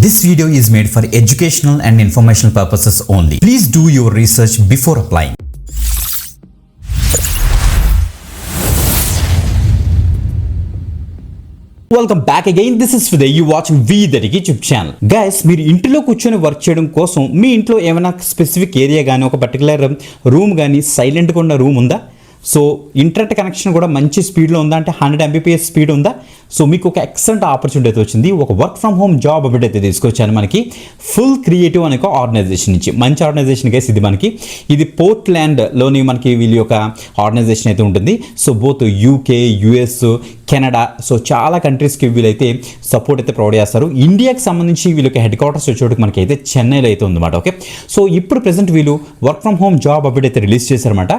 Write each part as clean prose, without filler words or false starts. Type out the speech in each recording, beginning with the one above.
This video is made for educational and informational purposes only. Please do your research before applying. Welcome back again. This is విదయ్. You watching వి దరికి YouTube channel. Guys, మీరు ఇంట్లో కూర్చొని work చేయడం కోసం మీ ఇంట్లో ఏమైనా స్పెసిఫిక్ ఏరియా కానీ ఒక పర్టికులర్ రూమ్ కానీ సైలెంట్గా ఉన్న రూమ్ ఉందా? సో ఇంటర్నెట్ కనెక్షన్ కూడా మంచి స్పీడ్లో ఉందా, అంటే 100 Mbps స్పీడ్ ఉందా? సో మీకు ఒక ఎక్సలెంట్ ఆపర్చునిటీ అయితే వచ్చింది. ఒక work from home job update అయితే తీసుకొచ్చాను మనకి ఫుల్ క్రియేటివ్ అనే ఒక ఆర్గనైజేషన్ నుంచి. మంచి ఆర్గనైజేషన్ గైస్ ఇది పోర్ట్లాండ్లోని మనకి వీళ్ళ యొక్క ఆర్గనైజేషన్ అయితే ఉంటుంది. So both UK, US, Canada, so చాలా కంట్రీస్కి వీళ్ళైతే సపోర్ట్ అయితే ప్రొవైడ్ చేస్తారు. ఇండియాకి సంబంధించి వీళ్ళ హెడ్ క్వార్టర్స్ వచ్చేటికి మనకి అయితే చెన్నైలో అయితే ఉందన్నమాట. ఓకే, సో ఇప్పుడు ప్రెసెంట్ వీళ్ళు work from home job update అయితే రిలీజ్ చేశారన్నమాట,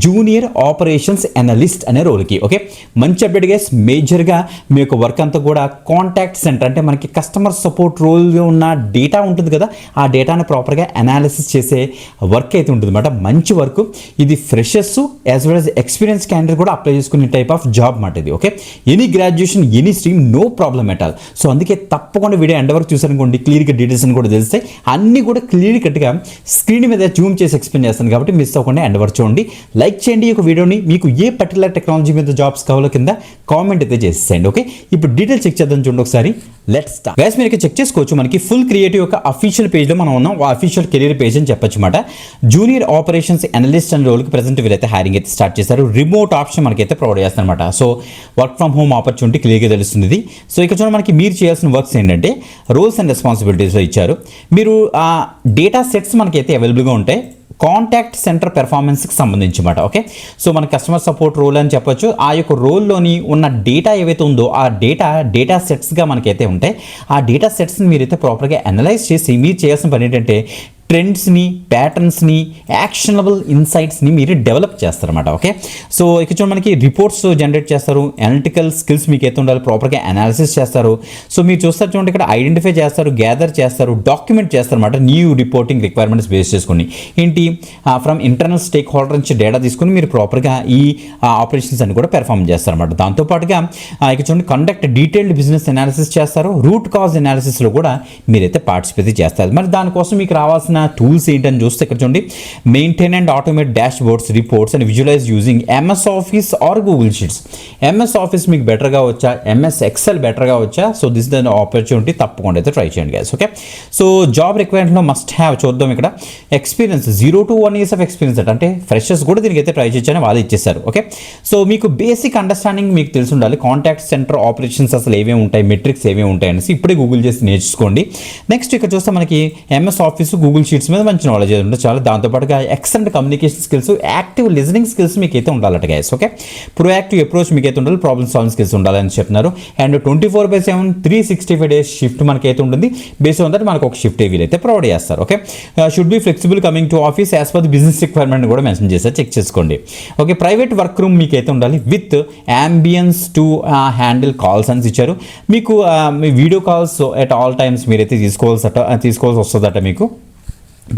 జూనియర్ ఆపరేషన్స్ అనలిస్ట్ అనే రోల్కి. ఓకే, మంచి అప్డేట్ గైస్. మేజర్గా మీ యొక్క వర్క్ అంతా కూడా కాంటాక్ట్ సెంటర్, అంటే మనకి కస్టమర్ సపోర్ట్ రోల్లో ఉన్న డేటా ఉంటుంది కదా, ఆ డేటాని ప్రాపర్గా అనాలిసిస్ చేసే వర్క్ అయితే ఉంటుంది అనమాట. మంచి వర్క్ ఇది. Freshers as well as experience candidate కూడా అప్లై చేసుకునే టైప్ ఆఫ్ జాబ్ అన్నమాట ఇది. Okay, any graduation, any stream, no problem at all. So అందుకే తప్పకుండా వీడియో ఎండ్ వరకు చూసారనుకోండి, క్లియర్గా డీటెయిల్స్ అని కూడా తెలుస్తాయి. అన్నీ కూడా క్లియర్ కట్గా స్క్రీన్ మీద జూమ్ చేసి ఎక్స్ప్లెయిన్ చేస్తాను కాబట్టి మిస్ అవ్వకుండా ఎండ్ వరకు చూడండి. లైక్ చేయండి ఈ యొక్క వీడియోని. మీకు ఏ పర్టికులర్ టెక్నాలజీ మీద జాబ్స్ కావాలో కింద కామెంట్ అయితే చేసేయండి. ఓకే, ఇప్పుడు డీటెయిల్స్ చెక్ చేద్దాం చూడండి ఒకసారి. Let's start. గైస్, మీరు చెక్ చేసుకోవచ్చు, మనకి ఫుల్ క్రియేటివ్ యొక్క అఫీషియల్ పేజ్లో మనం ఉన్నాం. అఫీషియల్ కెరీర్ పేజ్ అని చెప్పొచ్చు అనమాట. జూనియర్ ఆపరేషన్స్ అనలిస్ట్ అనే రోల్కి ప్రెసెంట్ వీళ్ళైతే హైరింగ్ అయితే స్టార్ట్ చేశారు. రిమోట్ ఆప్షన్ మనకైతే ప్రొవైడ్ చేస్తారనమాట. So work from home opportunity క్లియర్గా తెలుస్తుంది. సో ఇక్కడ చూడండి, మనకి మీరు చేయాల్సిన వర్క్స్ ఏంటంటే రోల్స్ అండ్ రెస్పాన్సిబిలిటీస్లో ఇచ్చారు. మీరు ఆ డేటా సెట్స్ మనకైతే అవైలబుల్గా ఉంటాయి కాంటాక్ట్ సెంటర్ పెర్ఫార్మెన్స్కి సంబంధించి అన్నమాట. ఓకే, సో మన కస్టమర్ సపోర్ట్ రోల్ అని చెప్పొచ్చు. ఆ యొక్క రోల్లోని ఉన్న డేటా ఏవైతే ఉందో ఆ డేటా సెట్స్గా మనకైతే ఉంటాయి. ఆ డేటా సెట్స్ని మీరైతే ప్రాపర్గా అనలైజ్ చేసి మీరు చేయాల్సిన పని ఏంటంటే ట్రెండ్స్ని, ప్యాటర్న్స్ని, యాక్షనబుల్ ఇన్సైట్స్ని మీరు డెవలప్ చేస్తారన్నమాట. ఓకే, సో ఇక్కడ చూడండి, మనకి రిపోర్ట్స్ జనరేట్ చేస్తారు. అనలిటికల్ స్కిల్స్ మీకు అయితే ఉండాలి, ప్రాపర్గా అనాలిసిస్ చేస్తారు. సో మీరు చూస్తారు చూడండి, ఇక్కడ ఐడెంటిఫై చేస్తారు, గ్యాదర్ చేస్తారు, డాక్యుమెంట్ చేస్తారన్నమాట. న్యూ రిపోర్టింగ్ రిక్వైర్మెంట్స్ బేస్ చేసుకుని ఏంటి ఫ్రమ్ ఇంటర్నల్ స్టేక్ హోల్డర్ నుంచి డేటా తీసుకుని మీరు ప్రాపర్గా ఈ ఆపరేషన్స్ అన్ని కూడా పెర్ఫామ్ చేస్తారన్నమాట. దాంతోపాటుగా ఇక్కడ చూడండి, కండక్ట్ డీటెయిల్డ్ బిజినెస్ అనాలిసిస్ చేస్తారు. రూట్ కాజ్ అనాలిసిస్లో కూడా మీరైతే పార్టిసిపేట్ చేస్తారు. మరి దానికోసం మీకు రావాల్సిన టూల్స్ ఏంటని చూస్తే ఇక్కడ చూడండి, maintain and automate dashboards, reports and visualize using MS Office or Google Sheets. MS Office మీకు బెటర్గా వచ్చా, ఎంఎస్ ఎక్సెల్ బెటర్గా వచ్చా, సో దిస్ ద ఆపర్చునిటీ, తప్పకుండా అయితే ట్రై చేయండి గైస్. ఓకే, సో జాబ్ రిక్వైర్మెంట్లో మస్ట్ హ్యావ్ చూద్దాం. ఇక్కడ experience 0 to 1 years of experience అంటే ఫ్రెషర్స్ కూడా దీనికి అయితే ట్రై చేయొచ్చని వాళ్ళు ఇచ్చేసారు. ఓకే, సో మీకు బేసిక్ అండర్స్టాండింగ్ మీకు తెలిసి ఉండాలి. కాంటాక్ట్ సెంటర్ ఆపరేషన్స్ అసలు ఏమేమి ఉంటాయి, మెట్రిక్స్ ఏమేమి ఉంటాయి అనేసి ఇప్పుడే గూగుల్ చేసి నేర్చుకోండి. నెక్స్ట్ ఇక్కడ చూస్తే మనకి ఎంఎస్ ఆఫీస్, గూగుల్ షీట్స్ మీద మంచి నాలెడ్జ్ ఉంటే చాలు. దాంతోపాటుగా excellent communication skills, active listening skills మీకు అయితే ఉండాలట గైస్. ఓకే, ప్రొయాక్టివ్ అప్రోచ్ మీకు అయితే ఉండాలి, ప్రాబ్లమ్ సాల్వింగ్ స్కిల్స్ ఉండాలని చెప్తున్నారు. అండ్ 24/7 365 days షిఫ్ట్ మనకైతే ఉంటుంది. బేస్ ఆన్ దట్ మనకు ఒక షిఫ్ట్ వీలైతే ప్రొవైడ్ చేస్తారు. Okay, should be flexible coming to office as per the business requirement కూడా మెన్షన్ చేస్తారు, చెక్ చేసుకోండి. ఓకే, ప్రైవేట్ వర్క్ రూమ్ మీకు అయితే ఉండాలి with ambience to handle calls అని ఇచ్చారు. మీకు మీ video calls at all times మీరైతే తీసుకోవాల్సి వస్తుందట. మీకు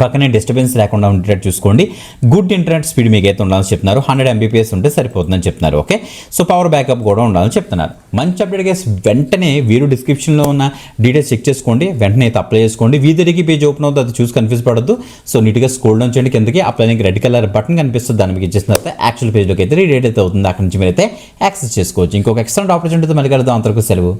పక్కనే డిస్టర్బెన్స్ లేకుండా ఉండేటట్టు చూసుకోండి. గుడ్ ఇంటర్నెట్ స్పీడ్ మీకు అయితే ఉండాలని చెప్తున్నారు. 100 Mbps ఉంటే సరిపోతుందని చెప్తున్నారు. ఓకే, సో పవర్ బ్యాకప్ కూడా ఉండాలని చెప్తున్నారు. మంచి అప్డేట్ గైస్. వెంటనే వీరు డిస్క్రిప్షన్లో ఉన్న డీటెయిల్స్ చెక్ చేసుకోండి, వెంటనే అయితే అప్లై చేసుకోండి. వీధరికి పేజ్ ఓపెన్ అవుతుంది, అది చూసి కన్ఫ్యూజ్ పడద్దు. సో నీట్గా స్క్రోల్ డౌన్ చేయండి కిందకి, అప్లైకి రెడ్ కలర్ బటన్ కనిపిస్తుంది, దాన్ని మీకు ఇచ్చేసిన తర్వాత యాక్చువల్ పేజ్లోకి అయితే రీడేట్ అయితే అవుతుంది. అక్కడ నుంచి మీరైతే యాక్సెస్ చేసుకోవచ్చు. ఇంకొక ఎక్సలెంట్ ఆపర్చునిటీతో మళ్ళీ కలుద్దాం. అంతవరకు సెలవు.